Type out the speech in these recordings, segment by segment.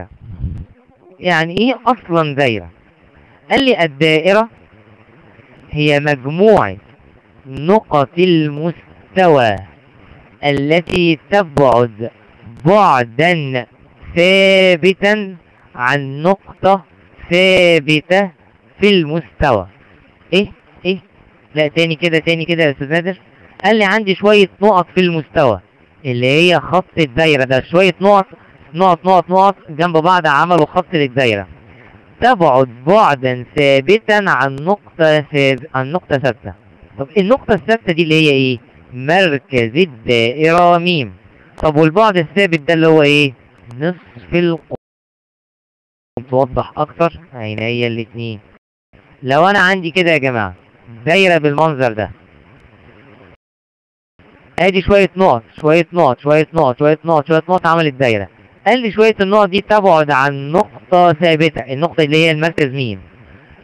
فكرة. يعني ايه اصلا دايرة؟ قال لي الدائرة هي مجموعة نقط المستوى التي تبعد بعدا ثابتا عن نقطة ثابتة في المستوى. ايه لا، تاني كده يا استاذ نادر. قال لي عندي شوية نقط في المستوى اللي هي خط الدايرة ده، شوية نقط جنب بعض عملوا خط للدايرة، تبعد بعدا ثابتا عن نقطة ثابتة. طب النقطة الثابتة دي اللي هي ايه؟ مركز الدائرة ميم. طب والبعد الثابت ده اللي هو ايه؟ نصف القطر. توضح اكتر عينيا الاتنين. لو انا عندي كده يا جماعة دايرة بالمنظر ده، ادي شوية نقط عملت دايرة. قال لي شوية النقط دي تبعد عن نقطة ثابتة، النقطة اللي هي المركز ميم،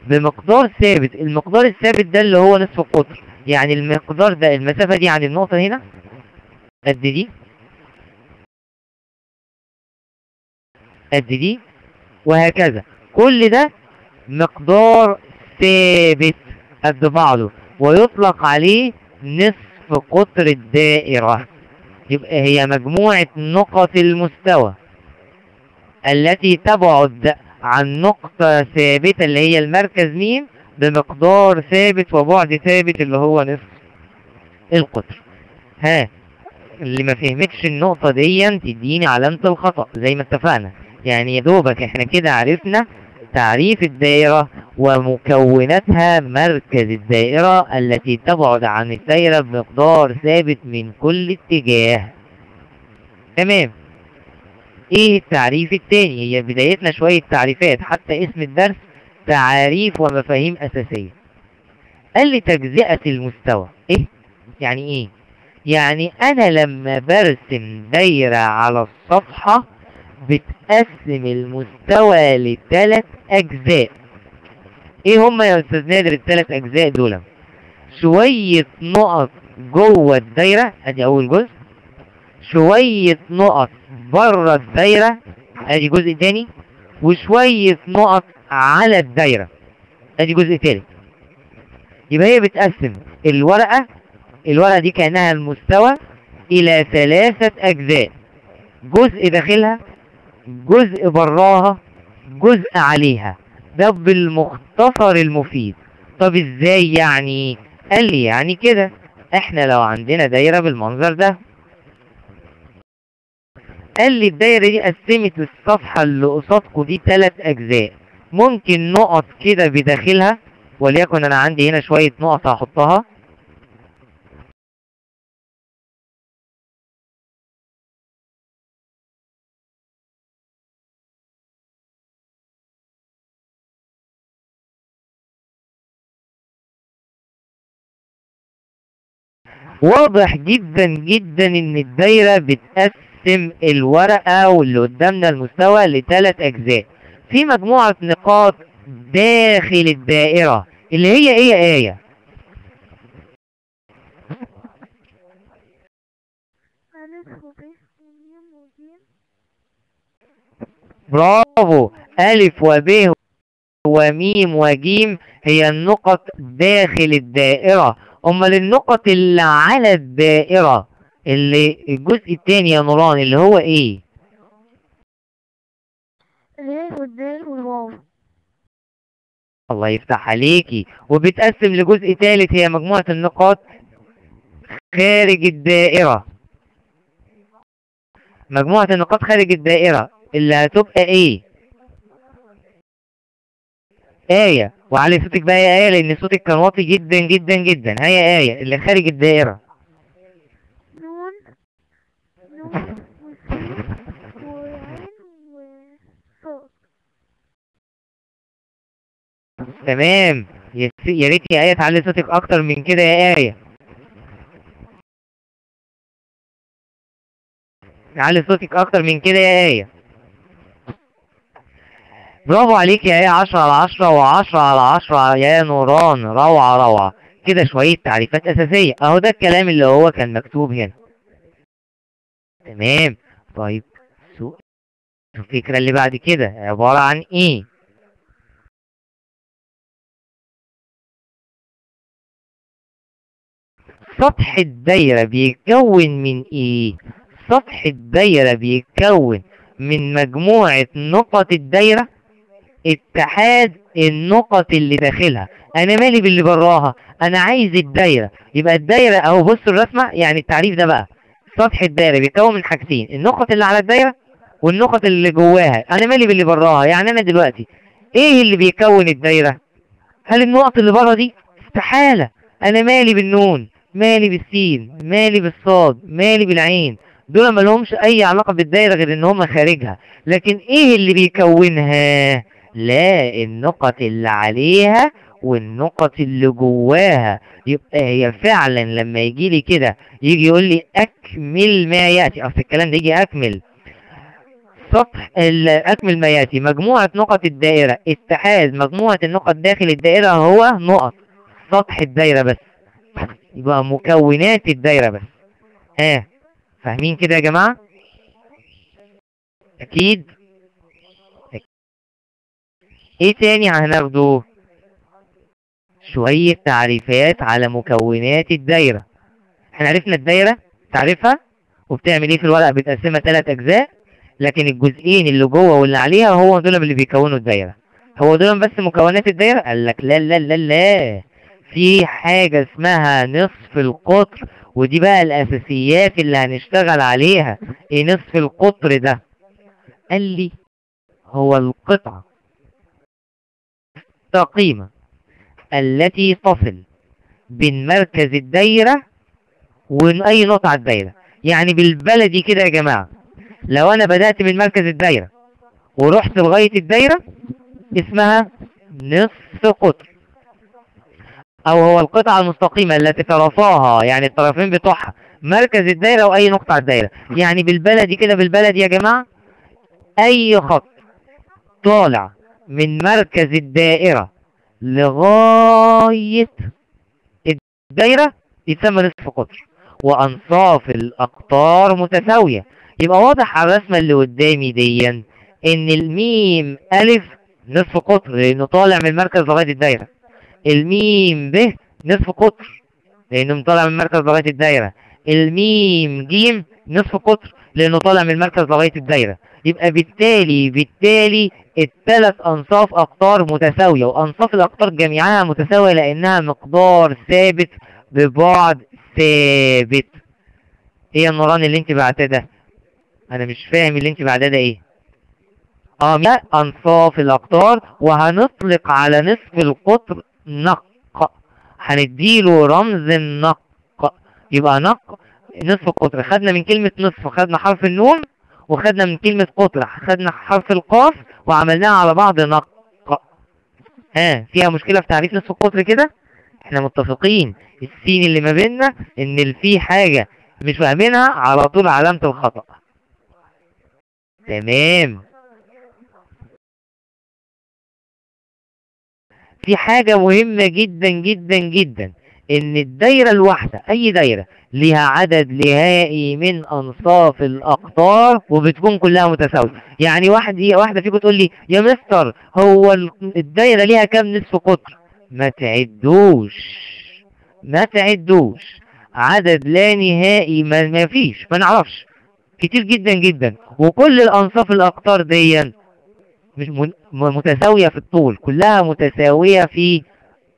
بمقدار ثابت. المقدار الثابت ده اللي هو نصف القطر. يعني المقدار ده، المسافة دي عند النقطة هنا قد دي وهكذا. كل ده مقدار ثابت قد بعضه، ويطلق عليه نصف قطر الدائرة. يبقى هي مجموعة نقط المستوى التي تبعد عن نقطة ثابتة اللي هي المركز ميم بمقدار ثابت وبعد ثابت اللي هو نصف القطر. ها، اللي ما فهمتش النقطة دي تديني علامة الخطأ زي ما اتفقنا. يعني يا دوبك احنا كده عرفنا تعريف الدائرة ومكوناتها. مركز الدائرة التي تبعد عن الدائرة بمقدار ثابت من كل اتجاه. تمام. ايه التعريف التاني؟ هي بدايتنا شوية تعريفات، حتى اسم الدرس تعاريف ومفاهيم اساسية. قال لي تجزئة المستوى. يعني ايه؟ يعني انا لما برسم دايرة على الصفحة بتقسم المستوى لثلاث اجزاء. ايه هما يا استاذ نادر الثلاث اجزاء دول؟ شوية نقط جوه الدايرة، ادي اول جزء. شوية نقط بره الدايرة، ادي جزء تاني. وشوية نقط على الدايرة، ادي جزء تالت. يبقى هي بتقسم الورقة دي كأنها المستوى الى ثلاثة اجزاء، جزء داخلها، جزء براها، جزء عليها. ده بالمختصر المفيد. طب ازاي يعني؟ قال لي يعني كده، احنا لو عندنا دايرة بالمنظر ده، قال لي الدايرة دي قسمت الصفحة اللي قصادكوا دي 3 اجزاء. ممكن نقط كده بداخلها، وليكن انا عندي هنا شوية نقط هحطها. واضح جدا جدا ان الدايرة بتقسم الورقة واللي قدامنا المستوى ل3 اجزاء في مجموعة نقاط داخل الدائرة اللي هي ايه يا آية؟ برافو، ألف وب وميم وجيم هي النقط داخل الدائرة. امال النقط اللي على الدائرة اللي الجزء التاني يا نوران اللي هو ايه؟ الالف والدال والواو. الله يفتح عليكي. وبتقسم لجزء ثالث هي مجموعة النقاط خارج الدائرة. مجموعة النقاط خارج الدائرة اللي هتبقى ايه؟ آية. وعلي صوتك بقى يا آية لأن صوتك كان واطي جدا جدا جدا. هيا آية اللي خارج الدائرة. نون وعين وصوت. تمام. يا ريت يا آية تعلي صوتك أكتر من كده يا آية. تعلي صوتك أكتر من كده يا آية. برافو عليك يا آية. 10/10 و10/10 يا نوران. روعة كده. شوية تعريفات أساسية أهو. ده الكلام اللي هو كان مكتوب هنا. تمام. طيب الفكرة اللي بعد كده عبارة عن ايه؟ سطح الدايرة بيتكون من ايه؟ سطح الدايرة بيتكون من مجموعة نقط الدايرة اتحاد النقط اللي داخلها. انا مالي باللي براها، انا عايز الدايرة. يبقى الدايرة اهو، بصوا الرسمة، يعني التعريف ده بقى. سطح الدايرة بيتكون من حاجتين، النقط اللي على الدايرة والنقط اللي جواها. انا مالي باللي براها، يعني انا دلوقتي ايه اللي بيكون الدايرة؟ هل النقط اللي بره دي؟ استحالة. انا مالي بالنون، مالي بالسين، مالي بالصاد، مالي بالعين. دول ما لهمش اي علاقة بالدايرة غير ان هم خارجها. لكن ايه اللي بيكونها؟ لا، النقط اللي عليها والنقط اللي جواها. يبقى هي فعلا لما يجي لي كده، يجي يقول لي اكمل ما ياتي، اصل الكلام ده يجي اكمل سطح أكمل ما يأتي مجموعة نقط الدائرة اتحاد مجموعة النقط داخل الدائرة هو نقط سطح الدائرة بس. يبقى مكونات الدائرة بس. فاهمين كده يا جماعة؟ أكيد. إيه تاني هناخده؟ شوية تعريفات على مكونات الدائرة. احنا عرفنا الدائرة تعرفها وبتعمل ايه في الورقة، بتقسمها 3 أجزاء، لكن الجزئين اللي جوه واللي عليها هو دول اللي بيكونوا الدايرة. هو دول بس مكونات الدايرة؟ قال لك لا لا لا لا، في حاجة اسمها نصف القطر، ودي بقى الأساسيات اللي هنشتغل عليها. ايه نصف القطر ده؟ قال لي هو القطعة المستقيمة التي تصل بين مركز الدايرة وأي نقطة على الدايرة. يعني بالبلدي كده يا جماعة، لو أنا بدأت من مركز الدايرة ورحت لغاية الدايرة اسمها نصف قطر، او هو القطعة المستقيمة التي طرفاها، يعني الطرفين بتوعها، مركز الدايرة واي نقطة على الدايرة. يعني بالبلدي كده، بالبلدي يا جماعة، اي خط طالع من مركز الدائرة لغاية الدايرة يتسمى نصف قطر، وانصاف الاقطار متساوية. يبقى واضح على الرسمة اللي قدامي دي ان الميم الف نصف قطر لانه طالع من المركز لغاية الدايرة، الميم ب نصف قطر لانه طالع من المركز لغاية الدايرة، الميم ج نصف قطر لانه طالع من المركز لغاية الدايرة. يبقى بالتالي الثلاث انصاف اقطار متساوية، وانصاف الاقطار جميعها متساوية لانها مقدار ثابت ببعد ثابت. ايه يا نوران اللي انت بعتها ده؟ انا مش فاهم اللي انت بعتها ده ايه. لا، انصاف الاقطار، وهنطلق على نصف القطر نق، هنديله رمز النق. يبقى نق نصف القطر، خدنا من كلمة نصف خدنا حرف النون، وخدنا من كلمة قطر خدنا حرف القاف، وعملناها على بعض نق. فيها مشكلة في تعريف نصف القطر كده؟ احنا متفقين السين اللي ما بيننا ان في حاجة مش فاهمينها على طول علامة الخطأ. تمام. في حاجة مهمة جدا جدا جدا، ان الدايرة الواحدة، اي دايرة ليها عدد نهائي من انصاف الاقطار وبتكون كلها متساوية. يعني واحدة فيكم تقول لي يا مستر هو الدايرة ليها كام نصف قطر؟ ما تعدوش عدد لا نهائي، ما فيش، ما نعرفش، كتير جدا جدا. وكل الانصاف الاقطار دي مش متساوية في الطول، كلها متساوية في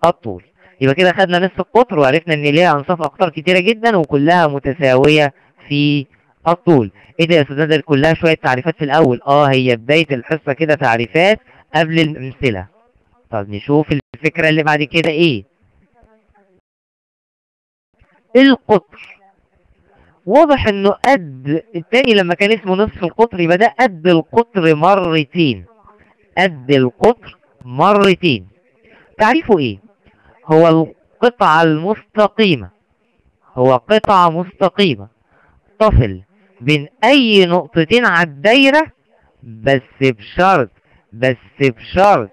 الطول. يبقى كده خدنا نصف القطر وعرفنا ان ليها انصاف اقطار كتيرة جدا وكلها متساوية في الطول. ايه ده يا استاذ؟ ده كلها شوية تعريفات في الاول. هي بداية الحصة كده تعريفات قبل الامثلة. طب نشوف الفكرة اللي بعد كده ايه. القطر واضح انه قد التاني، لما كان اسمه نصف القطر يبقى ده قد القطر مرتين، قد القطر مرتين. تعريفه ايه؟ هو القطعة المستقيمة، هو قطعة مستقيمة تصل بين اي نقطتين على الدايرة، بس بشرط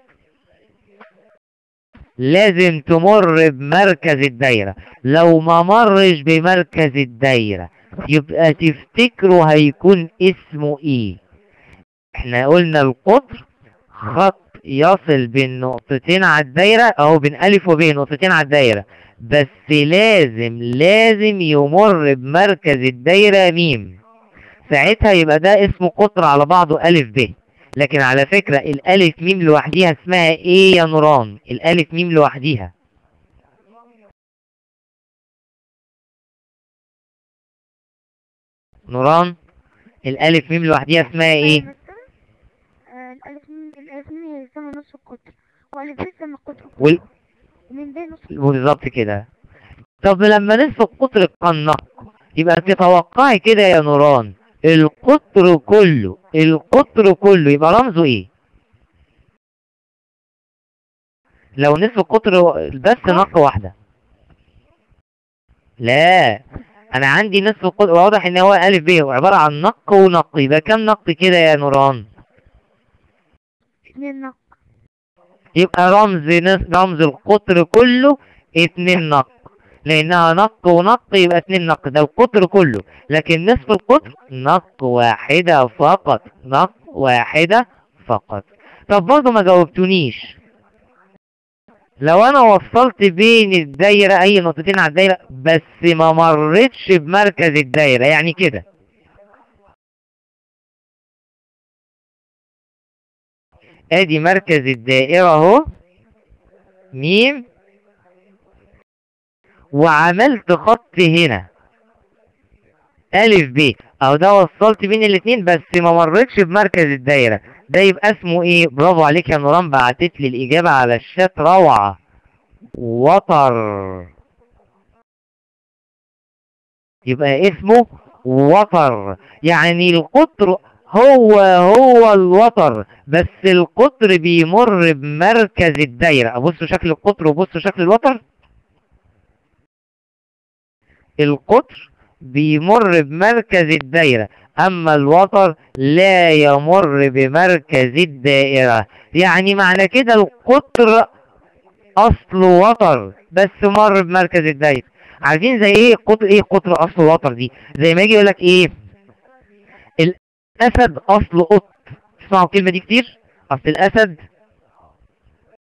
لازم تمر بمركز الدايرة. لو ما مرش بمركز الدايرة يبقى تفتكروا هيكون اسمه ايه؟ احنا قلنا القطر خط يصل بين نقطتين على الدايرة، او بين ألف وب نقطتين على الدايرة، بس لازم يمر بمركز الدايرة م، ساعتها يبقى ده اسمه قطر على بعضه ألف ب. لكن على فكرة الألف م لوحديها اسمها ايه يا نوران؟ الألف م لوحديها نوران، الألف م لوحديها اسمها ايه؟ الألف ميم هي يسمى نص القطر، وألف ب يسمى القطر وال... ومن ب نص القطر. بالظبط كده. طب لما نصف القطر النق، يبقى تتوقعي كده يا نوران القطر كله يبقى رمزه ايه؟ لو نصف القطر بس نق واحدة. لا، انا عندي نصف القطر واضح ان هو الف ب، هو عبارة عن نق ونق، يبقى كم نق كده يا نوران؟ 2 نق. يبقى رمز القطر كله 2 نق، لانها نق ونق يبقى 2 نق، ده القطر كله. لكن نصف القطر نق واحدة فقط، نق واحدة فقط. طب برضه ما جاوبتونيش، لو انا وصلت بين الدايرة اي نقطتين على الدايرة بس ما مرتش بمركز الدايرة، يعني كده ادي مركز الدائرة اهو م، وعملت خط هنا ألف ب، أو ده وصلت بين الاتنين بس ما مرتش بمركز الدايرة، ده يبقى اسمه إيه؟ برافو عليك يا نوران، بعتت لي الإجابة على الشات، روعة. وتر، يبقى اسمه وتر، يعني القطر هو الوتر، بس القطر بيمر بمركز الدايرة. أبصوا شكل القطر وبصوا شكل الوتر، القطر بيمر بمركز الدايرة، أما الوتر لا يمر بمركز الدائرة. يعني معنى كده القطر أصله وتر بس مر بمركز الدايرة. عارفين زي إيه قطر؟ إيه قطر أصله وتر دي؟ زي ما يجي يقولك إيه؟ الأسد أصله قط. تسمعوا الكلمة دي كتير؟ أصل الأسد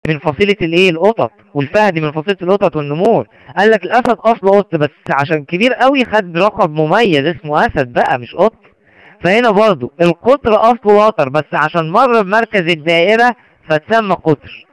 من فصيلة الايه القطط، والفهد من فصيلة القطط والنمور. قال لك الاسد اصله قط بس عشان كبير قوي خد لقب مميز اسمه اسد بقى مش قط. فهنا برضو القطر اصله وتر بس عشان مر بمركز الدائرة فتسمى قطر.